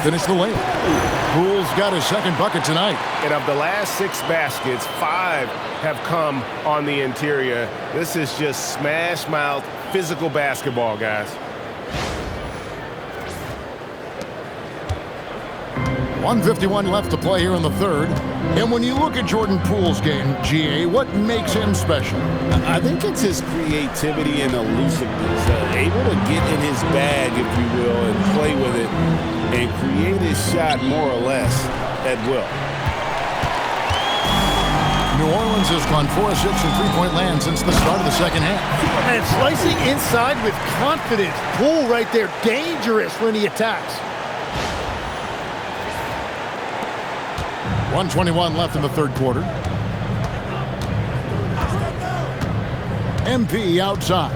finish the layup. Poole's got his second bucket tonight. And of the last 6 baskets, 5 have come on the interior. This is just smash mouth physical basketball, guys. 1:51 left to play here in the third. And when you look at Jordan Poole's game, GA, what makes him special? I think it's his creativity and elusiveness. Able to get in his bag, if you will, and play with it and create his shot more or less at will. New Orleans has gone 4 of 6 in three-point land since the start of the second half. And slicing inside with confidence. Poole right there, dangerous when he attacks. 1:21 left in the third quarter. MP outside.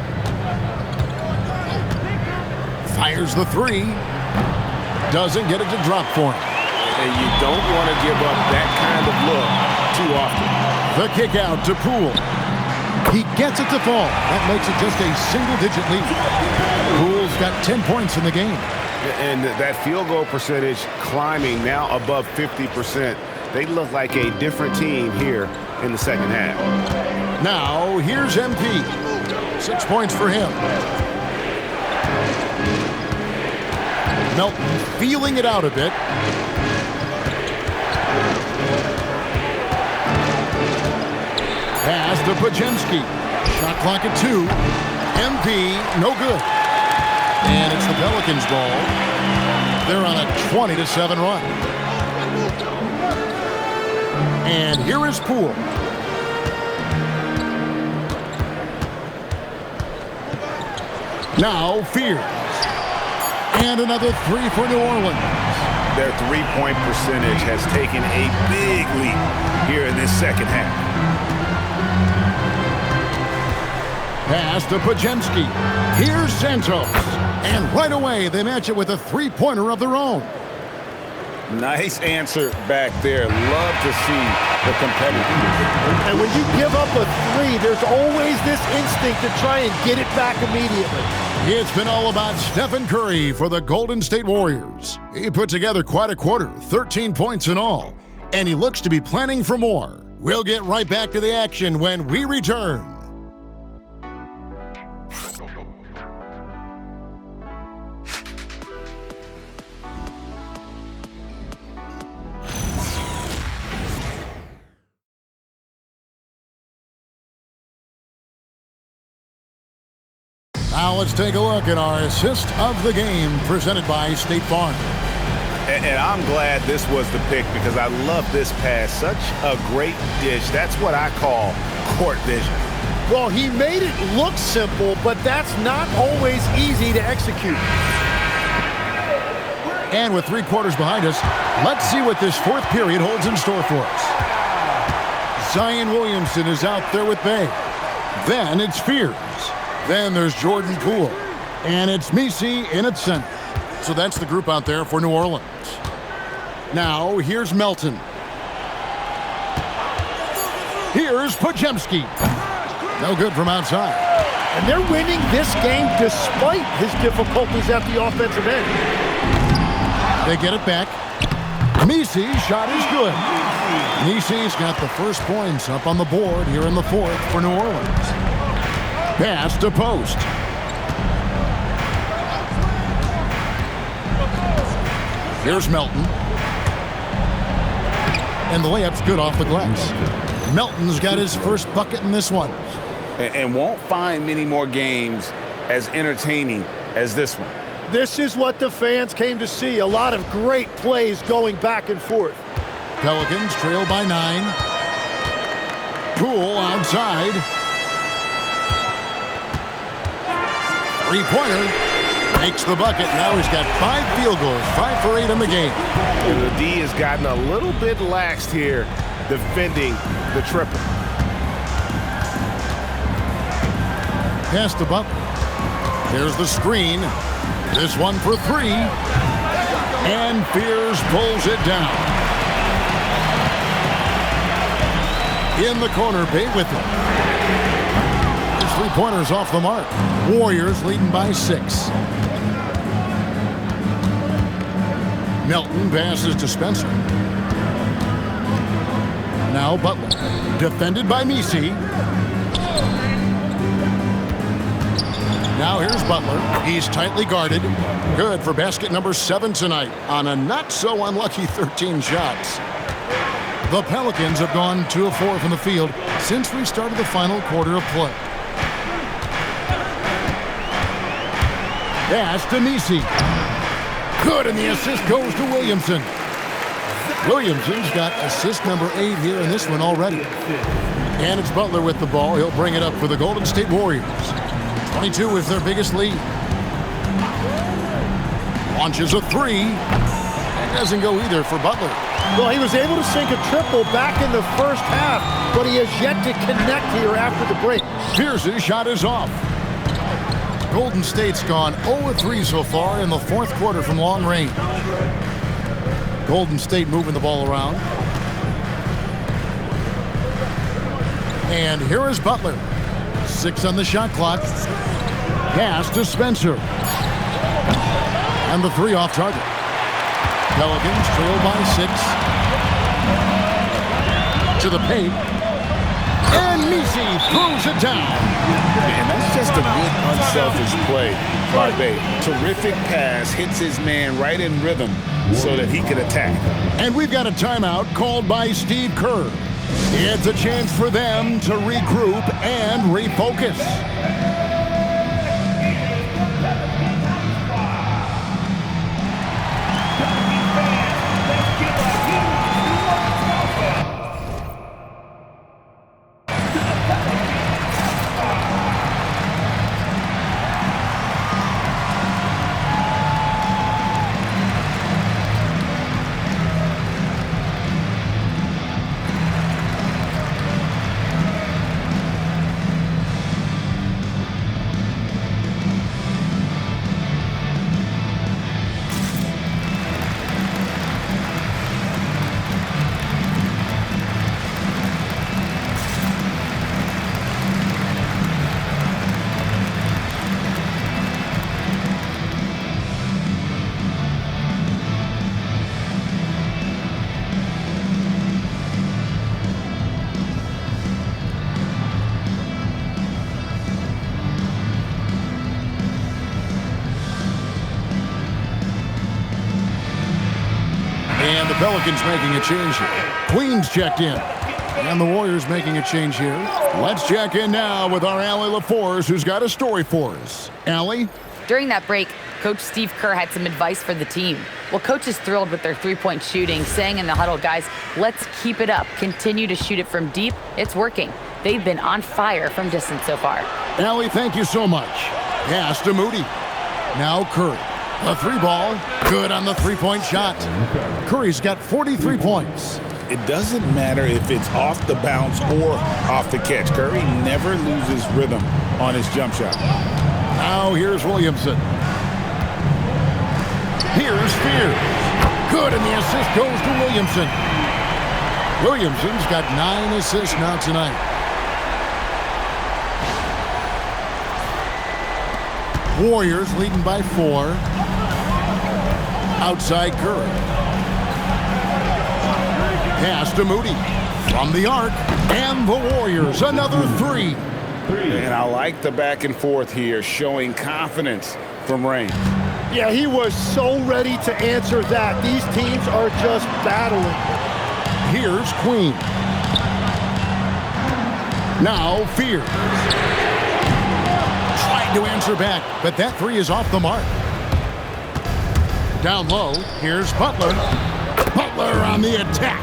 Fires the three. Doesn't get it to drop for him. And you don't want to give up that kind of look too often. The kick out to Poole. He gets it to fall. That makes it just a single-digit lead. Poole's got 10 points in the game. And that field goal percentage climbing now above 50%. They look like a different team here in the second half. Now, here's MP. 6 points for him. Melton feeling it out a bit. Pass to Podziemski. Shot clock at 2. MP, no good. And it's the Pelicans' ball. They're on a 20-7 run. And here is Poole. Now Fears. And another three for New Orleans. Their three-point percentage has taken a big leap here in this second half. Pass to Podziemski. Here's Santos. And right away, they match it with a three-pointer of their own. Nice answer back there. Love to see the competitiveness. And when you give up a three, there's always this instinct to try and get it back immediately. It's been all about Stephen Curry for the Golden State Warriors. He put together quite a quarter, 13 points in all, and he looks to be planning for more. We'll get right back to the action when we return. Now let's take a look at our assist of the game presented by State Farm. And I'm glad this was the pick because I love this pass. Such a great dish. That's what I call court vision. Well, he made it look simple, but that's not always easy to execute. And with 3 quarters behind us, let's see what this fourth period holds in store for us. Zion Williamson is out there with Bay. Then it's Fears. Then there's Jordan Poole. And it's Messi in its center. So that's the group out there for New Orleans. Now, here's Melton. Here's Podziemski. No good from outside. And they're winning this game despite his difficulties at the offensive end. They get it back. Messi's shot is good. Messi's got the first points up on the board here in the fourth for New Orleans. Pass to Post. Here's Melton. And the layup's good off the glass. Melton's got his first bucket in this one. And won't find many more games as entertaining as this one. This is what the fans came to see. A lot of great plays going back and forth. Pelicans trail by 9. Poole outside. Three-pointer. Makes the bucket. Now he's got 5 field goals. 5 for 8 in the game. And the D has gotten a little bit laxed here defending the triple. Pass to Butler. There's the screen. This one for 3. And Fears pulls it down. In the corner, Bay with it. His three-pointers off the mark. Warriors leading by 6. Melton passes to Spencer. Now Butler. Defended by Misi. Now here's Butler. He's tightly guarded. Good for basket number 7 tonight on a not-so-unlucky 13 shots. The Pelicans have gone 2 of 4 from the field since we started the final quarter of play. Pass to Misi. Good, and the assist goes to Williamson. Williamson's got assist number 8 here in this one already. And it's Butler with the ball. He'll bring it up for the Golden State Warriors. 22 is their biggest lead. Launches a 3. It doesn't go either for Butler. Well, he was able to sink a triple back in the first half, but he has yet to connect here after the break. Pierce's shot is off. Golden State's gone 0-3 so far in the fourth quarter from long range. Golden State moving the ball around. And here is Butler. 6 on the shot clock. Pass to Spencer. And the 3 off target. Pelicans trail by 6. To the paint. And Misi throws it down. Man, that's just a good unselfish play by Bay. Terrific pass, hits his man right in rhythm so that he can attack. And we've got a timeout called by Steve Kerr. It's a chance for them to regroup and refocus. And the Pelicans making a change here. Queens checked in. And the Warriors making a change here. Let's check in now with our Allie LaForce, who's got a story for us. Allie? During that break, Coach Steve Kerr had some advice for the team. Well, Coach is thrilled with their three-point shooting, saying in the huddle, guys, let's keep it up. Continue to shoot it from deep. It's working. They've been on fire from distance so far. Allie, thank you so much. Pass to Moody. Now Curry. The 3-ball. Good on the 3-point shot. Curry's got 43 points. It doesn't matter if it's off the bounce or off the catch. Curry never loses rhythm on his jump shot. Now here's Williamson. Here's Spears. Good, and the assist goes to Williamson. Williamson's got 9 assists now tonight. Warriors leading by 4. Outside Curry. Pass to Moody. From the arc. And the Warriors, another 3. And I like the back and forth here, showing confidence from Rain. Yeah, he was so ready to answer that. These teams are just battling. Here's Queen. Now Fears. Trying to answer back, but that 3 is off the mark. Down low, here's Butler. Butler on the attack.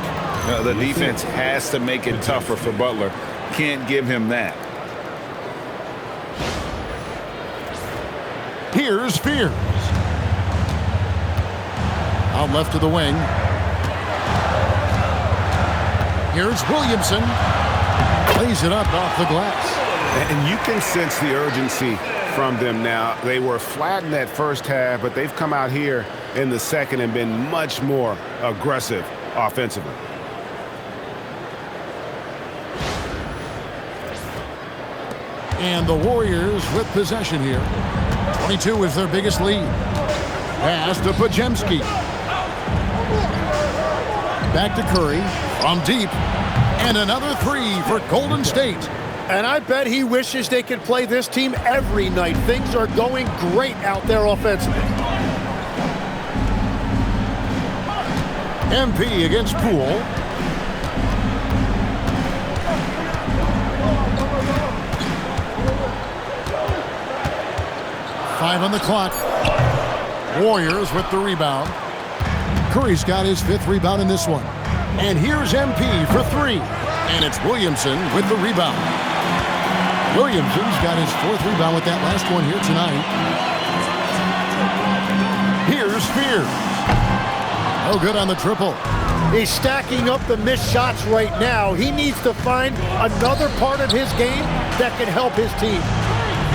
The defense has to make it tougher for Butler. Can't give him that. Here's Fears. Out left to the wing. Here's Williamson. Plays it up off the glass. And you can sense the urgency from them now. They were flat in that first half, but they've come out here in the second and been much more aggressive offensively. And the Warriors with possession here. 22 is their biggest lead. Pass to Podziemski. Back to Curry. From deep. And another three for Golden State. And I bet he wishes they could play this team every night. Things are going great out there offensively. MP against Poole. Five on the clock. Warriors with the rebound. Curry's got his 5th rebound in this one. And here's MP for 3. And it's Williamson with the rebound. Williamson's got his 4th rebound with that last one here tonight. Here's Spears. No good on the triple. He's stacking up the missed shots right now. He needs to find another part of his game that can help his team.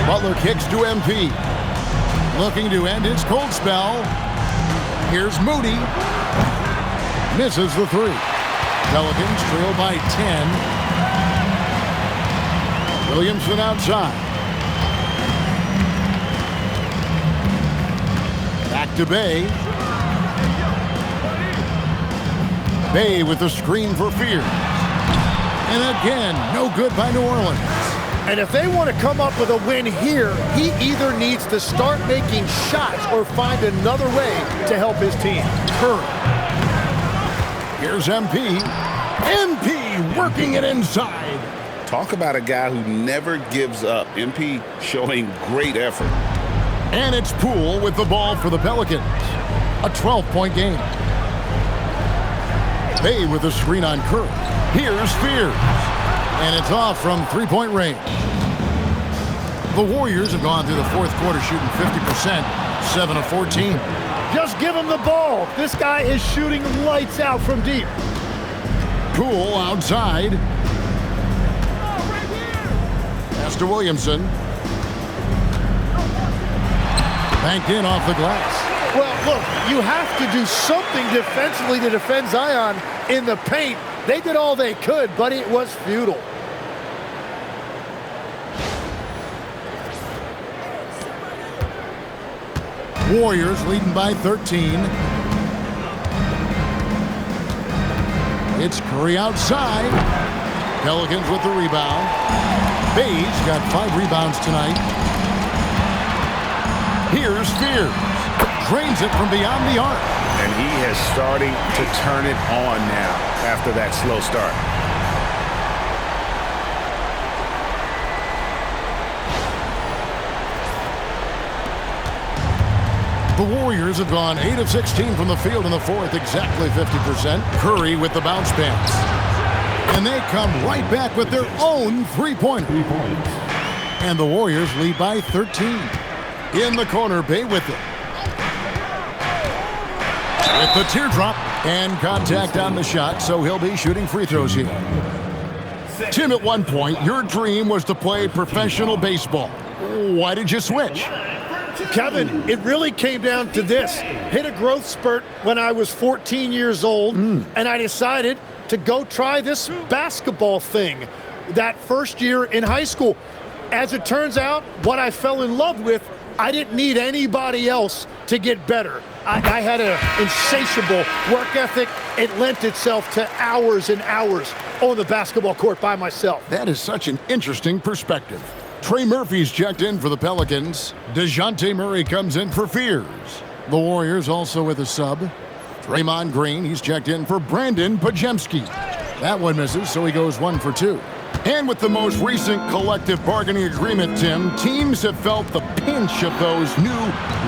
Butler kicks to MP. Looking to end his cold spell. Here's Moody. Misses the 3. Pelicans trail by 10. Williamson outside. Back to Bay. Bay with the screen for Fears. And again, no good by New Orleans. And if they want to come up with a win here, he either needs to start making shots or find another way to help his team. Curry. Here's MP. MP working it inside. Talk about a guy who never gives up. MP showing great effort. And it's Poole with the ball for the Pelicans. A 12-point game. Bay with the screen on Curry. Here's Fears. And it's off from 3-point range. The Warriors have gone through the 4th quarter shooting 50%, 7 of 14. Just give him the ball. This guy is shooting lights out from deep. Poole outside. Pass to Williamson. Banked in off the glass. Well, look, you have to do something defensively to defend Zion in the paint. They did all they could, but it was futile. Warriors leading by 13. It's Curry outside. Pelicans with the rebound. Bay's got 5 rebounds tonight. Here's Fears. Drains it from beyond the arc. And he is starting to turn it on now after that slow start. The Warriors have gone 8 of 16 from the field in the 4th, exactly 50%. Curry with the bounce pass. And they come right back with their own 3-pointer. And the Warriors lead by 13. In the corner, Bay with it. With the teardrop and contact on the shot, so he'll be shooting free throws here. Tim, at one point, your dream was to play professional baseball. Why did you switch? Kevin, it really came down to this. Hit a growth spurt when I was 14 years old, and I decided to go try this basketball thing that first year in high school. As it turns out, what I fell in love with, I didn't need anybody else to get better. I had an insatiable work ethic. It lent itself to hours and hours on the basketball court by myself. That is such an interesting perspective. Trey Murphy's checked in for the Pelicans. DeJounte Murray comes in for Fears. The Warriors also with a sub. Draymond Green, he's checked in for Brandon Podziemski. That one misses, so he goes 1 for 2. And with the most recent collective bargaining agreement, Tim, teams have felt the pinch of those new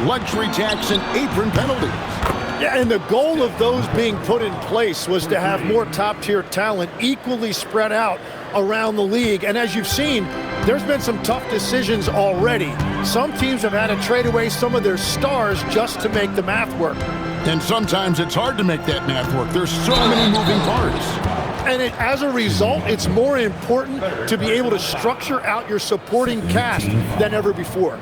luxury tax and apron penalties. Yeah, and the goal of those being put in place was to have more top-tier talent equally spread out around the league. And as you've seen, there's been some tough decisions already. Some teams have had to trade away some of their stars just to make the math work. And sometimes it's hard to make that math work. There's so many moving parts. And as a result, it's more important to be able to structure out your supporting cast than ever before.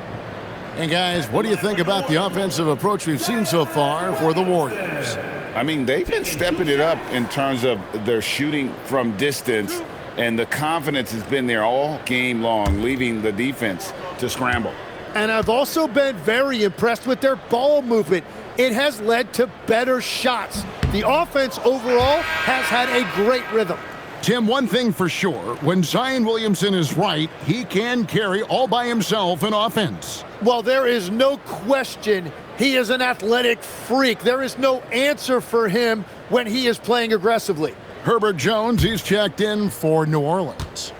And guys, what do you think about the offensive approach we've seen so far for the Warriors? I mean, they've been stepping it up in terms of their shooting from distance, and the confidence has been there all game long, leaving the defense to scramble. And I've also been very impressed with their ball movement. it has led to better shots. The offense overall has had a great rhythm. Tim, one thing for sure, when Zion Williamson is right, he can carry all by himself in offense. Well, there is no question he is an athletic freak. There is no answer for him when he is playing aggressively. Herbert Jones, he's checked in for New Orleans.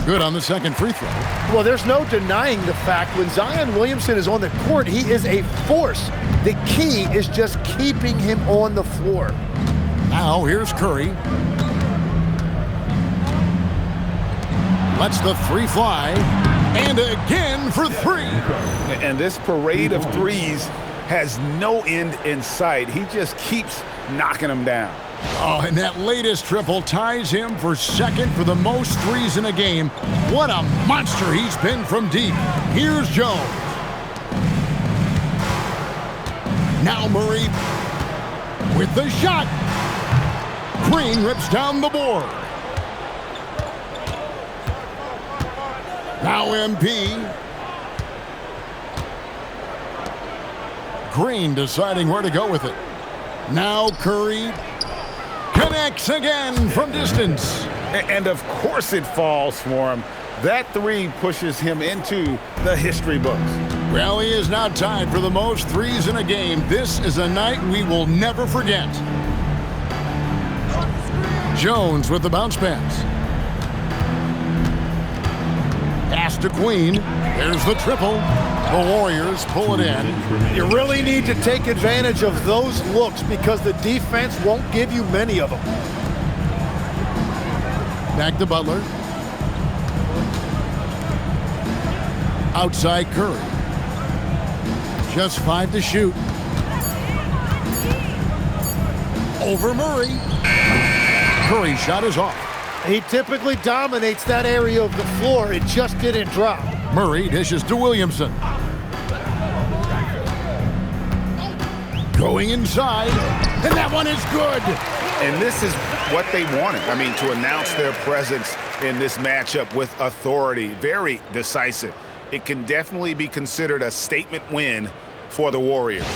Good on the second free throw. Well, there's no denying the fact when Zion Williamson is on the court, he is a force. The key is just keeping him on the floor. Now here's Curry. Lets the three fly. And again for three. And this parade of threes has no end in sight. He just keeps knocking them down. Oh, and that latest triple ties him for second for the most threes in a game. What a monster he's been from deep. Here's Jones. Now Murray with the shot. Green rips down the board. Now MP. Green deciding where to go with it. Now Curry connects again from distance. And of course it falls for him. That three pushes him into the history books. Well, he is now tied for the most threes in a game. This is a night we will never forget. Jones with the bounce pass. Pass to Queen. There's the triple. The Warriors pull it in. You really need to take advantage of those looks because the defense won't give you many of them. Back to Butler. Outside Curry. Just 5 to shoot. Over Murray. Curry shot is off. He typically dominates that area of the floor. It just didn't drop. Murray dishes to Williamson. Going inside, and that one is good. And this is what they wanted. I mean, to announce their presence in this matchup with authority. Very decisive. It can definitely be considered a statement win for the Warriors.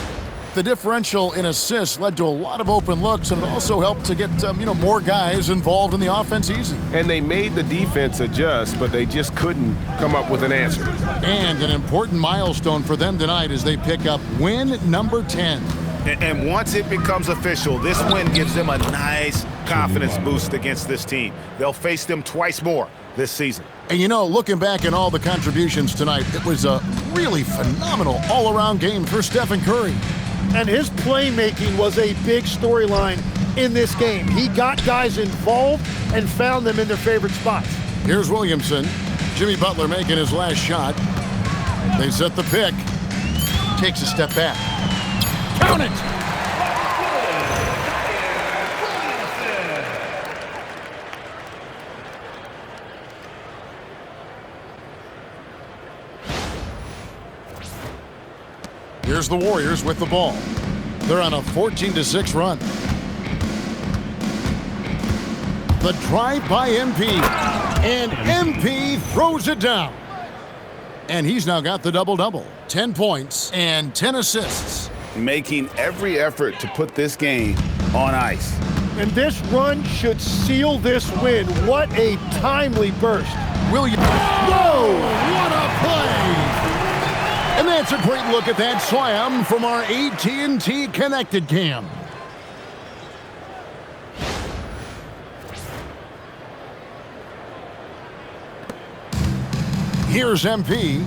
The differential in assists led to a lot of open looks, and it also helped to get more guys involved in the offense easy. And they made the defense adjust, but they just couldn't come up with an answer. And an important milestone for them tonight as they pick up win number 10. And once it becomes official, this win gives them a nice confidence boost against this team. They'll face them twice more this season. And looking back at all the contributions tonight, it was a really phenomenal all-around game for Stephen Curry. And his playmaking was a big storyline in this game. He got guys involved and found them in their favorite spots. Here's Williamson. Jimmy Butler making his last shot. They set the pick. Takes a step back. Count it! Here's the Warriors with the ball. They're on a 14-6 run. The drive by MP. And MP throws it down. And he's now got the double-double. 10 points and 10 assists. Making every effort to put this game on ice. And this run should seal this win. What a timely burst. Whoa! What a play! And that's a great look at that slam from our AT&T Connected Cam. Here's MP.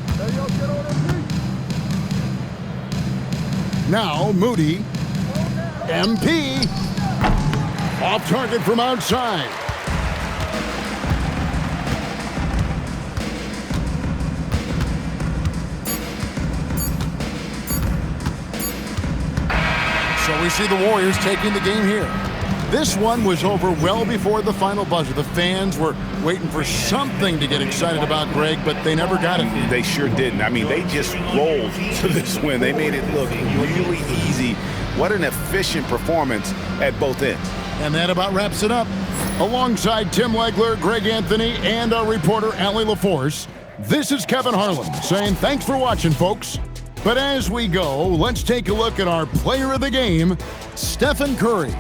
Now Moody. MP. Off target from outside. So we see the Warriors taking the game here. This one was over well before the final buzzer. The fans were waiting for something to get excited about, Greg, but they never got it. They sure didn't. I mean, they just rolled to this win. They made it look really easy. What an efficient performance at both ends. And that about wraps it up. Alongside Tim Legler, Greg Anthony, and our reporter, Allie LaForce, This is Kevin Harlan saying thanks for watching, folks. But as we go, let's take a look at our player of the game, Stephen Curry.